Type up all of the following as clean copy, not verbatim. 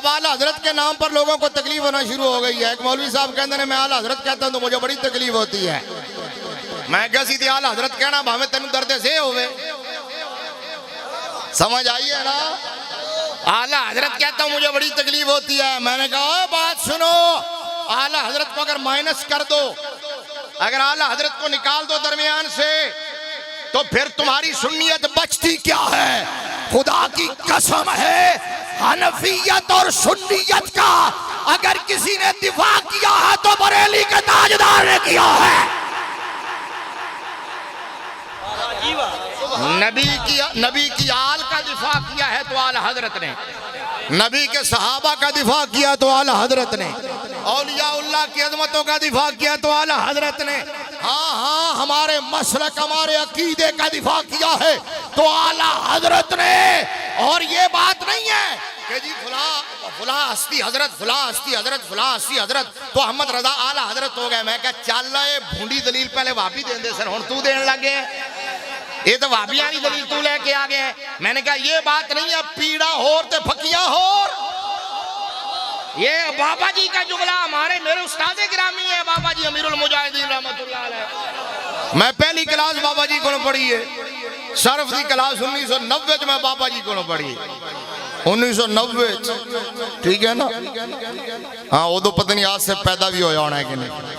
اب اعلیٰ حضرت کے نام پر لوگوں کو تکلیف ہونا شروع ہو گئی ہے. ایک مولوی صاحب کہتے ہیں میں اعلیٰ حضرت کہتا ہوں تو مجھے بڑی تکلیف ہوتی ہے. میں کہسی تھی اعلیٰ حضرت کہنا اب ہمیں تینوں درد سے ہوئے. سمجھ آئیے نا. اعلیٰ حضرت کہتا ہوں مجھے بڑی تکلیف ہوتی ہے. میں نے کہا بات سنو, اعلیٰ حضرت کو اگر مائنس کر دو, اگر اعلیٰ حضرت کو نکال دو درمیان سے, تو پھر تمہاری سنیت بچتی کیا ہے؟ خدا کی قسم ہے حنفیت اور سنیت کا اگر کسی نے دفاع کیا ہے تو بریلی کے تاجدار نے کیا ہے. نبی کی آل کا دفاع کیا ہے تو اعلیٰ حضرت نے, نبی کے صحابہ کا دفاع کیا تو اعلیٰ حضرت نے, اولیاء اللہ کی عظمتوں کا دفاع کیا تو اعلیٰ حضرت نے. ہاں ہمارے مسلک ہمارے عقیدے کا دفاع کیا ہے تو اعلیٰ حضرت نے. اور یہ بات نہیں ہے کہ جی فلاں ہستی حضرت, فلاں ہستی حضرت, فلاں ہستی حضرت تو احمد رضا اعلیٰ حضرت ہو گئے. میں کہا چل رہے بھونڈی دلیل پہلے واپی دیں دے سر, ہن تو دین لگے. یہ تو وابیانی دلیل تو لے کے آگے ہیں. میں نے کہا یہ بات نہیں ہے پیڑا ہور تے پھکیاں ہور. یہ بابا جی کا جملہ ہمارے میرے استاد گرامی ہے بابا جی امیر المجاہدین رحمت اللہ علیہ. میں پہلی کلاس بابا جی کو پڑھی ہے, صرف دی کلاس 1990 میں بابا جی کو پڑھی ہے. 1990 ٹھیک ہے نا. ہاں وہ تو پتہ نہیں آج سے پیدا بھی ہویا ہونا ہے کہ نہیں.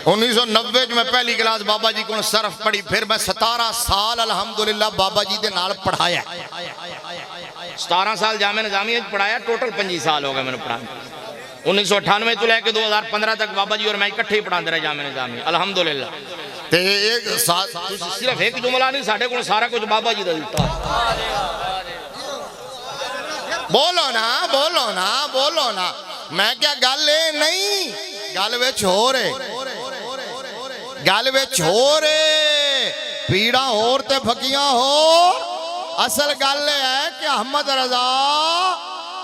1990 میں پہلی کلاس بابا جی کو صرف پڑھی. پھر میں 17 سال الحمدللہ بابا جی دے نال پڑھایا. 17 سال جامعہ نظامیہ پڑھایا, ٹوٹل 25 سال ہو گئے میں نے پڑھایا. 1998 تو لے کے 2015 تک بابا جی اور میں اکٹھے ہی پڑھاندے رہے جامعہ نظامیہ الحمدللہ. تے ایک صرف ایک جملہ نہیں, ساڑھے کو سارا کچھ بابا جی دا دیتا. بولو نا بولو نا بولو نا. میں کیا گل نہیں, گل وچ ہو رہے, گل وچ ہو رہے پیڑا ہور تے پھکیاں ہور. اصل گل ہے کہ احمد رضا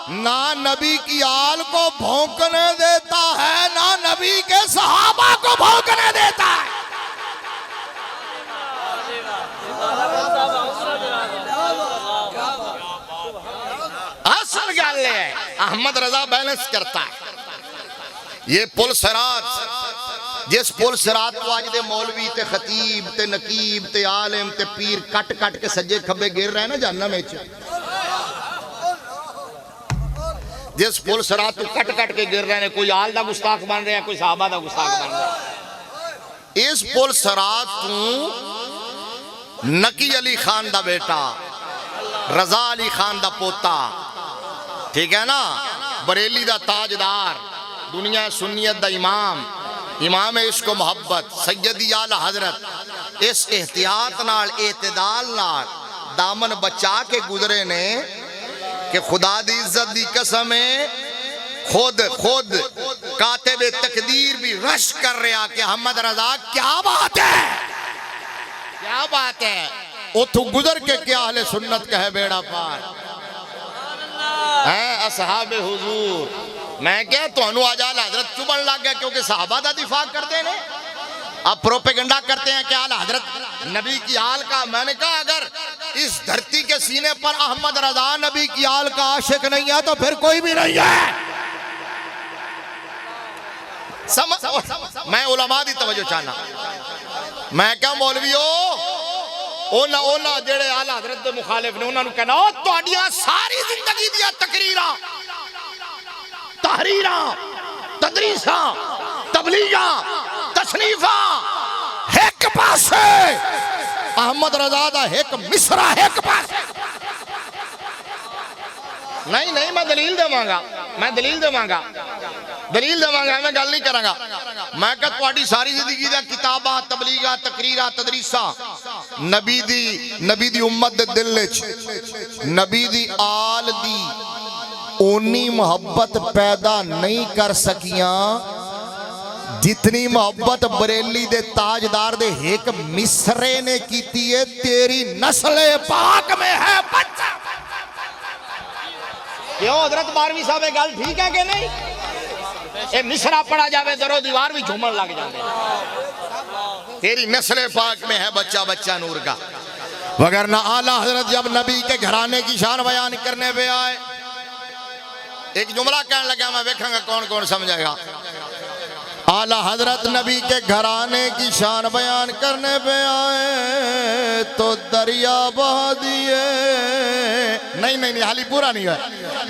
نہ نبی کی آل کو بھونکنے دیتا ہے نہ نبی کے صحابہ کو بھونکنے دیتا ہے. اصل گل ہے احمد رضا بیلنس کرتا ہے. یہ پل صراط, جس پل صراط کو آج دے مولوی تے خطیب تے نقیب تے عالم تے پیر کٹ کٹ کے سجے کھبے گر رہے ہیں نا جہنم میں, جس پل صراط کو کٹ کٹ کے گر رہے ہیں, کوئی آل دا گستاخ بن رہے ہیں, کوئی صحابہ دا گستاخ بن رہے ہیں. اس پل صراط تو نقی علی خان دا بیٹا, رضا علی خان دا پوتا, ٹھیک ہے نا, بریلی دا تاجدار, دنیا سنیت دا امام, امام عشق و محبت سیدی اعلیٰ حضرت اس احتیاط نال اعتدال نال دامن بچا کے گزرے نے کہ خدا دی عزت دی قسم ہے خود کاتب تقدیر بھی رش کر رہا کہ احمد رضا کیا بات ہے, کیا بات ہے. اتھو گزر کے کیا اہل سنت کہے بیڑا پار اے اصحاب حضور. میں کیا تو انو آجال حضرت چوبن لگ گیا کیونکہ صحابہ دا دفاع کرتے ہیں, اب پروپیگنڈا کرتے ہیں کہ اعلی حضرت نبی کی آل کا. میں نے کہا اگر اس دھرتی کے سینے پر احمد رضا نبی کی آل کا عاشق نہیں ہے تو پھر کوئی بھی نہیں ہے. میں علماء دی توجہ چاہنا. میں کیا مولویو اونا جڑے اعلی حضرت دے مخالف نے انہوں نے کہنا تو اڈیاں ساری زندگی دیا تقریراں تحریراں تدریساں تبلیغاں تصنیفاں ایک پاسے, احمد رضا دا ایک مصرع ایک پاسے. نہیں میں دلیل دے مانگا, میں دلیل دے مانگا, میں گل نہیں کروں گا. میں کہا تواڈی ساری زندگی دا کتاباں تبلیغاں تقریراں تدریساں نبی دی امت دے دل وچ نبی دی آل دی اونی محبت پیدا نہیں کر سکیاں جتنی محبت بریلی دے تاجدار دے ایک مصرے نے کیتی ہے. تیری نسل پاک میں ہے بچہ. کیوں حضرت باروی صاحب گل ٹھیک ہے کہ نہیں؟ اے مصرع پڑھا جاوے درو دیوار بھی جھومن لگ جاندے. تیری نسل پاک میں ہے بچہ بچہ نور کا. وگرنہ اعلیٰ حضرت جب نبی کے گھرانے کی شان بیان کرنے پہ آئے ایک جملہ کہنے لگا میں دیکھوں گا کون کون سمجھے گا. اعلیٰ حضرت نبی کے گھرانے کی شان بیان کرنے پہ آئے تو دریا بہا دیے. نہیں حالی پورا نہیں ہے.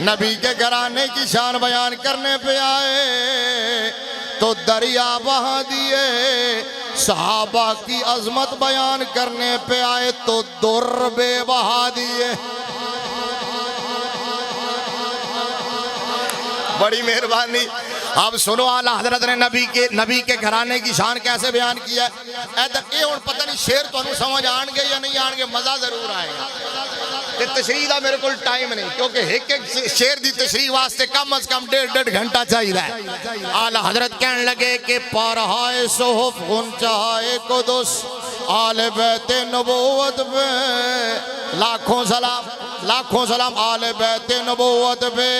نبی کے گھرانے کی شان بیان کرنے پہ آئے تو دریا بہا دیے. صحابہ کی عظمت بیان کرنے پہ آئے تو در بے بہا دیے. بڑی مہربانی. اب سنو اعلیٰ حضرت نے نبی کے گھرانے کی شان کیسے بیان کیا ہے. اے اور پتہ نہیں شعر تو انہوں سمجھ آن گے یا نہیں آن گے, مزہ ضرور آئے گا. تشریح دا میرے کو ٹائم نہیں, کیونکہ ایک شعر دی تشریح واسطے کم از کم 1.5 گھنٹہ چاہیے ہے. اعلیٰ حضرت کہنے لگے کہ پارہائے صحف غنچہائے قدس آل بیت نبوت پہ لاکھوں سلام آل بیت نبوت پہ.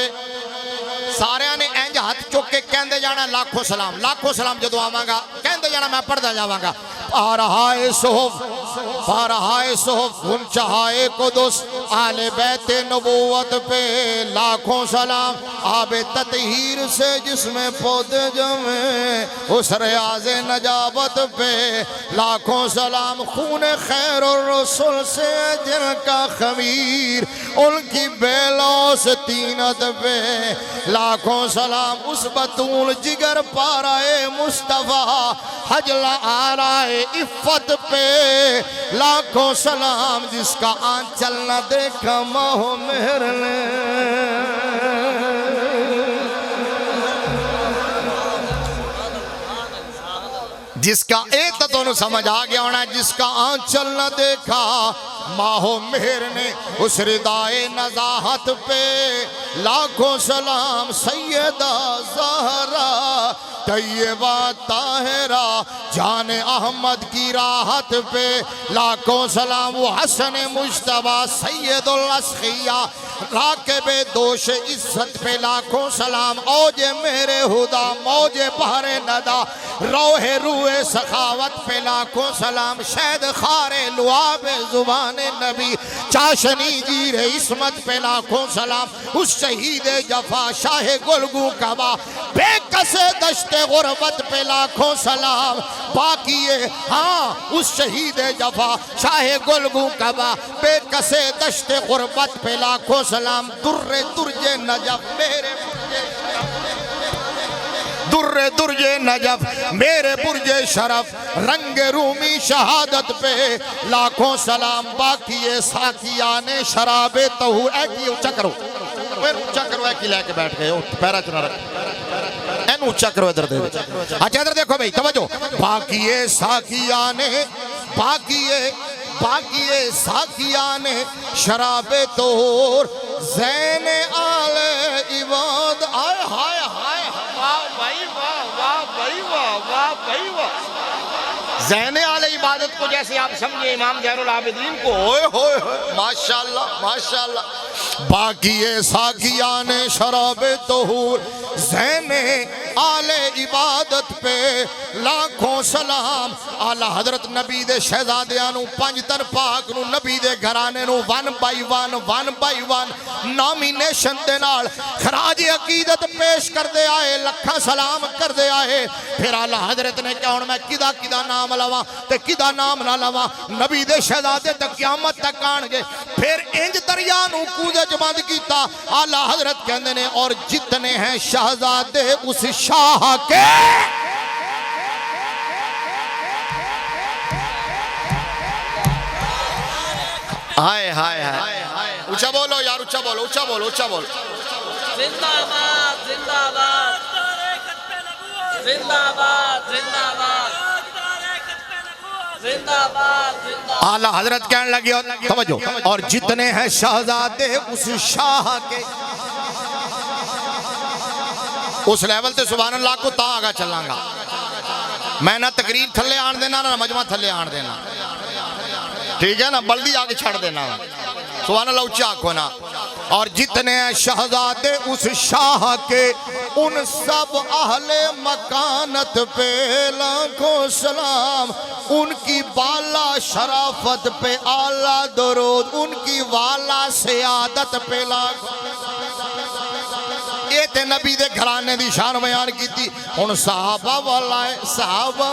سارے نے انج ہاتھ چک کے کہندے جانا لاکھوں سلام جدو آواں گا کہندے جانا میں پڑھدا جاواں گا. پارہائے صحف غنچہائے قدس آل بیت نبوت پہ لاکھوں سلام. آب تطہیر سے جس میں پودے جمیں اس ریاض نجابت پہ لاکھوں سلام. خون خیر الرسول سے جن کا خمیر ان کی بیلوں سے تینت پہ لاکھوں سلام. اس بطول جگر پارائے مصطفیٰ حجلہ آرائے عفت پہ لاکھوں سلام. جس کا آنچل نہ دیکھا ماہ مہر نے جس کا ایک تو انہوں سمجھ آگیا ہونا ہے. جس کا آنچل نہ دیکھا ماہ مہر نے اس ردائے نزاہت پہ لاکھوں سلام. سیدہ زہرا طیبہ طاہرہ جان احمد کی راحت پہ لاکھوں سلام. وہ حسن مجتبیٰ سید الاسخیہ راکب دوش عزت پہ لاکھوں سلام. اوج میرے خدا موج بحر ندا روح روح سخاوت پہ لاکھوں سلام. شہد خار لعاب زبان نبی چاشنی گیر عصمت پہ لاکھوں سلام. اس شہید جفا شاہ گلگوں کعبہ بے کسے دشت غربت پہ لاکھوں سلام. باقی اس شہید جفا شاہ گلگوں کعبہ بے کسے دشت غربت پہ لاکھوں سلام. درج نجف میرے برج شرف رنگ رومی شہادت پہ لاکھوں سلام. باقی ساکیان شراب طہور. اے کی اچھا کرو اے کی لے کے بیٹھ گئے پیرا چنا رکھ این اچھا کرو ادھر دے. اچھا ادھر دیکھو بھئی توجہ. باقی ساکیان شراب طہور زین آل عباد. آئے ہائے ہائے واہ بھائی واہ بھائی واہ. زین آل عبادت کو جیسے آپ سمجھے امام زین العابدین کو. ہوئے ماشاءاللہ. باقی ساکیان شراب طہور زین آل عبادت پہ لاکھوں سلام. اعلیٰ حضرت نبی دے شہزادیاں نو پنجتن پاک نو نبی دے گھرانے نو ون بائی ون نامینیشن دے نال خراج عقیدت پیش کر دے آئے. لکھا سلام کر دے آئے. پھر اعلیٰ حضرت نے کہا میں کدا نام لواں تے کدا نام نہ لواں. نبی دے شہزادے تک قیامت تک آن گے. پھر انج دریا نو کودج بند کیتا. اعلیٰ حضرت کہندے نے اور جتنے ہیں شہزادے اس شاہ کے ہائے اچھا بولو یار اچھا بولو. زندہ باد اعلیٰ حضرت کہنے لگی توجہ. اور جتنے ہیں شہزادے اس شاہ کے اس لیول تے سبحان اللہ کو تا آگا چلاں گا. میں نہ تقریر تھلے آن دینا نہ مجمع تھلے آن دینا. ٹھیک ہے نا, بلدی آگے چھڑ دینا. سبحان اللہ اچھا آکھو نا. اور جتنے ہیں شہزادے اس شاہ کے ان سب اہل مکانت پہ لاکھوں سلام. ان کی بالا شرافت پہ اعلیٰ درود. ان کی والا سیادت پہ لاکھوں اے تے نبی دے گھرانے دی شان بیان کی تھی. ہن صحابہ والا ہے صحابہ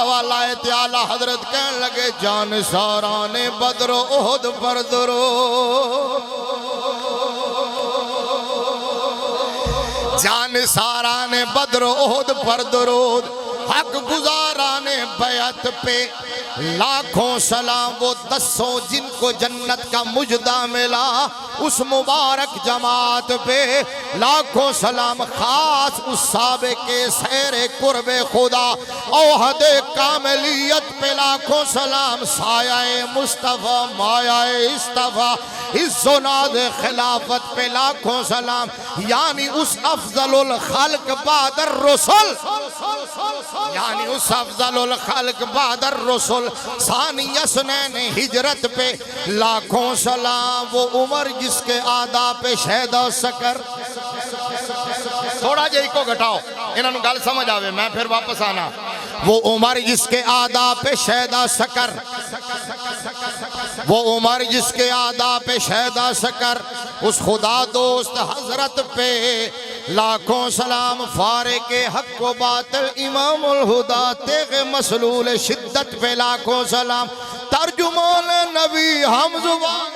والا ہے تے اعلیٰ حضرت کہنے لگے جان ساران بدر و احد پر درود، جان ساران بدر و احد پر درود، حق گزاران بیعت پہ لاکھوں سلام. وہ 10 جن کو جنت کا مجدہ ملا اس مبارک جماعت پہ لاکھوں سلام. خاص اس سابق سیر قرب خدا اوحد کاملیت پہ لاکھوں سلام. سایہ مصطفیٰ مایہ اصطفیٰ عز و ناز خلافت پہ لاکھوں سلام. یعنی اس افضل الخلق بعد الرسل، یعنی اس افضل الخلق بعد الرسل ثانی اسنین ہجرت پہ لاکھوں سلام. وہ عمر جس کے آدھا پہ شہدہ سکر. تھوڑا جائی کو گھٹاؤ انہوں گل سمجھ آوے میں پھر واپس آنا. وہ عمر جس کے آدھا پہ شہدہ سکر، وہ عمر جس کے آدھا پہ شہدہ سکر، اس خدا دوست حضرت پہ لاکھوں سلام. فارق حق و باطل امام الہدا تیغ مسلول شدت پہ لاکھوں سلام. ترجمان نبی ہم زبان،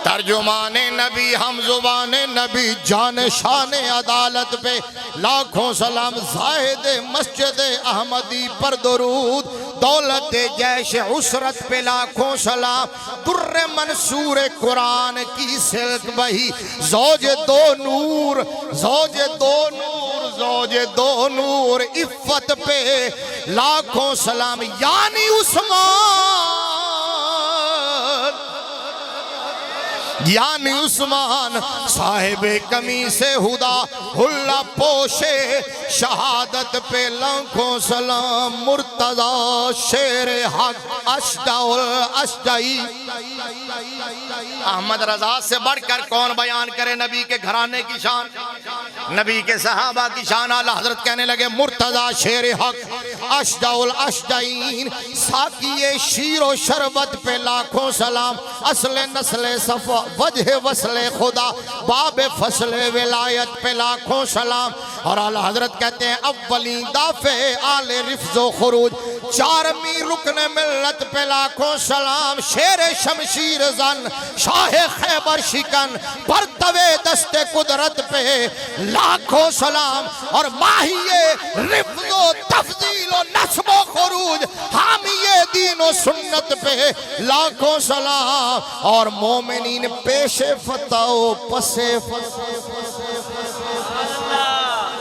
ترجمان نبی ہم زبان نبی جان شان عدالت پہ لاکھوں سلام. زاہد مسجد احمدی پر درود، دولت جیش عسرت پہ لاکھوں سلام. در منصور قرآن کی سلک بہی زوج دو نور، زوج دو نور، زوج دو نور عفت پہ لاکھوں سلام. یعنی عثمان، یعنی عثمان صاحب قمیص ہدا حلہ پوشے شہادت پہ لاکھوں سلام. مرتضی شیر حق اشجع الاشجعی. احمد رضا سے بڑھ کر کون بیان کرے نبی کے گھرانے کی شان، نبی کے صحابہ کی شان. اعلیٰ حضرت کہنے لگے مرتضی شیر حق اشجع الاشجعین، ساقی شیر و شربت پہ لاکھوں سلام. اصل نسل صفا وجہ وصل خدا باب فصل ولایت پہ لاکھوں سلام. اور اعلیٰ حضرت کہتے ہیں اولین دافع آل رفض و خروج، چارمی رکن ملت پہ لاکھوں سلام. شیر شمشیر زن شاہ خیبر شکن پرتوے دست قدرت پہ لاکھوں سلام. اور ماہی رفض و تفضیل و نسب و خروج حامی دین و سنت پہ لاکھوں سلام. اور مومنین پیش فتح و پس فتح.